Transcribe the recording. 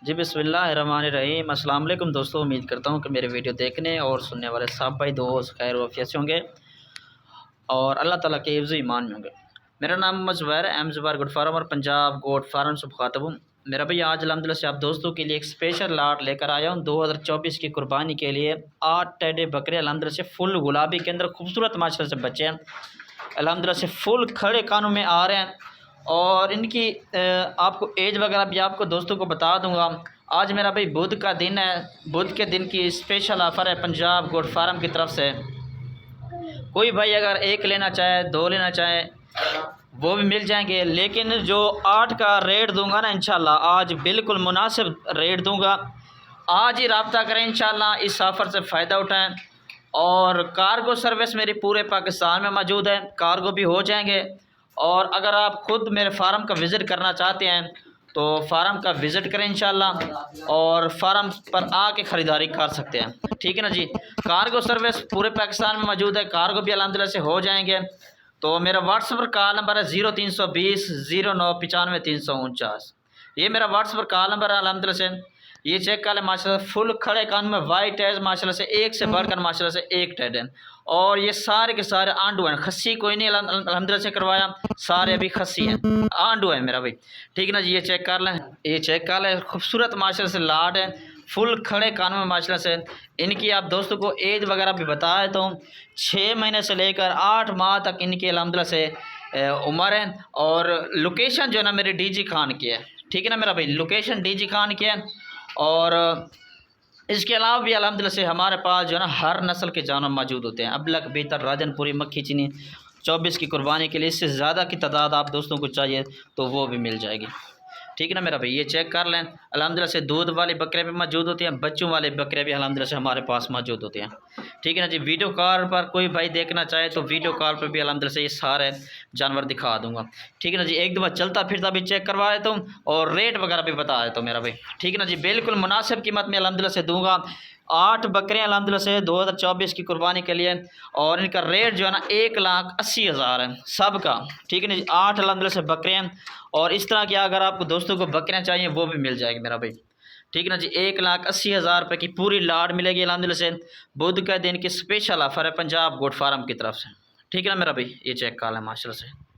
जी बिस्मिल्लाहिर्रहमानिर्रहीम। अस्सलाम वालेकुम दोस्तों, उम्मीद करता हूँ कि मेरे वीडियो देखने और सुनने वाले सब भाई दोस्त खैर वफ़ियत से होंगे और अल्लाह ताला के हिफ्ज़ ईमान में होंगे। मेरा नाम मोहम्मद ज़ुबैर है, ज़ुबैर गोट फार्म और पंजाब गोट फार्म से मुखातब हूँ। मेरा भाई आज अल्हम्दुलिल्लाह से आप दोस्तों के लिए एक स्पेशल लाट लेकर आया हूँ 2024 की कुर्बानी के लिए। 8 टेडे बकरे अल्हम्दुलिल्लाह से फुल गुलाबी के अंदर खूबसूरत माशाल्लाह से बच्चे हैं, अल्हम्दुलिल्लाह से फुल खड़े कानों में आ रहे हैं। और इनकी आपको एज वगैरह भी आपको दोस्तों को बता दूंगा। आज मेरा भाई बुध का दिन है, बुध के दिन की स्पेशल ऑफ़र है पंजाब गोट फार्म की तरफ से। कोई भाई अगर एक लेना चाहे, दो लेना चाहे, वो भी मिल जाएंगे, लेकिन जो 8 का रेट दूंगा ना इंशाल्लाह आज बिल्कुल मुनासिब रेट दूंगा। आज ही रब्ता करें इंशाल्लाह, इस ऑफ़र से फ़ायदा उठाएं। और कार्गो सर्विस मेरी पूरे पाकिस्तान में मौजूद है, कार्गो भी हो जाएंगे। और अगर आप ख़ुद मेरे फार्म का विज़िट करना चाहते हैं तो फार्म का विज़िट करें इंशाल्लाह और फार्म पर आके ख़रीदारी कर सकते हैं, ठीक है ना जी। कार्गो सर्विस पूरे पाकिस्तान में मौजूद है, कार्गो भी अल्हम्दुलिल्लाह से हो जाएंगे। तो मेरा व्हाट्सएप पर कॉल नंबर है 0320 09 95 349। ये मेरा व्हाट्सएप पर कॉल नंबर है अल्हम्दुलिल्लाह से। ये चेक कर लें माशाल्लाह, फुल खड़े कान में वाइट है माशाल्लाह से, एक से बढ़कर माशाल्लाह से एक टेड है। और ये सारे के सारे आंडू हैं, खस्सी कोई नहीं अल्हम्दुलिल्लाह से करवाया, सारे अभी खस्सी हैं, आंडू है मेरा भाई, ठीक है ना जी। ये चेक कर लें, ये चेक कर लें, खूबसूरत माशाल्लाह से लाड है, फुल खड़े कानों में माशाल्लाह से। इनकी आप दोस्तों को एज वगैरह भी बताया तो 6 महीने से लेकर 8 माह तक इनकी अल्हम्दुलिल्लाह से उम्र है। और लोकेशन जो है ना मेरी डीजी खान की है, ठीक है ना मेरा भाई, लोकेशन डीजी खान की है। और इसके अलावा भी अल्हम्दुलिल्लाह से हमारे पास जो है ना हर नस्ल के जानवर मौजूद होते हैं, अबलक, बेहतर, राजनपुरी, मक्खी चीनी। 24 की कुर्बानी के लिए इससे ज़्यादा की तादाद आप दोस्तों को चाहिए तो वो भी मिल जाएगी, ठीक है ना मेरा भाई। ये चेक कर लें, अल्हम्दुलिल्लाह से दूध वाले बकरे भी मौजूद होते हैं, बच्चों वाले बकरे भी अल्हम्दुलिल्लाह से हमारे पास मौजूद होते हैं, ठीक है ना जी। वीडियो कॉल पर कोई भाई देखना चाहे तो वीडियो कॉल पर भी अल्हम्दुलिल्लाह से ये सारे जानवर दिखा दूंगा, ठीक है ना जी। एक दफ़ा चलता फिरता भी चेक करवा देता हूँ और रेट वगैरह भी बता देता हूँ मेरा भाई, ठीक है ना जी। बिल्कुल मुनासिब कीमत में अल्हम्दुलिल्लाह से दूँगा। 8 बकरे अल्हम्दुलिल्लाह से 2024 की कुर्बानी के लिए, और इनका रेट जो है ना 1,80,000 है सब का, ठीक है ना जी। 8 अल्हम्दुलिल्लाह से बकरे हैं। और इस तरह की अगर आपको दोस्तों को बकरियाँ चाहिए वो भी मिल जाएगी मेरा भाई, ठीक है ना जी। 1,80,000 रुपये की पूरी लाड मिलेगी अल्हम्दुलिल्लाह से। बुध का दिन की स्पेशल ऑफ़र है पंजाब गोट फार्म की तरफ से, ठीक है ना मेरा भाई। ये चेक कर लें माशाल्लाह से।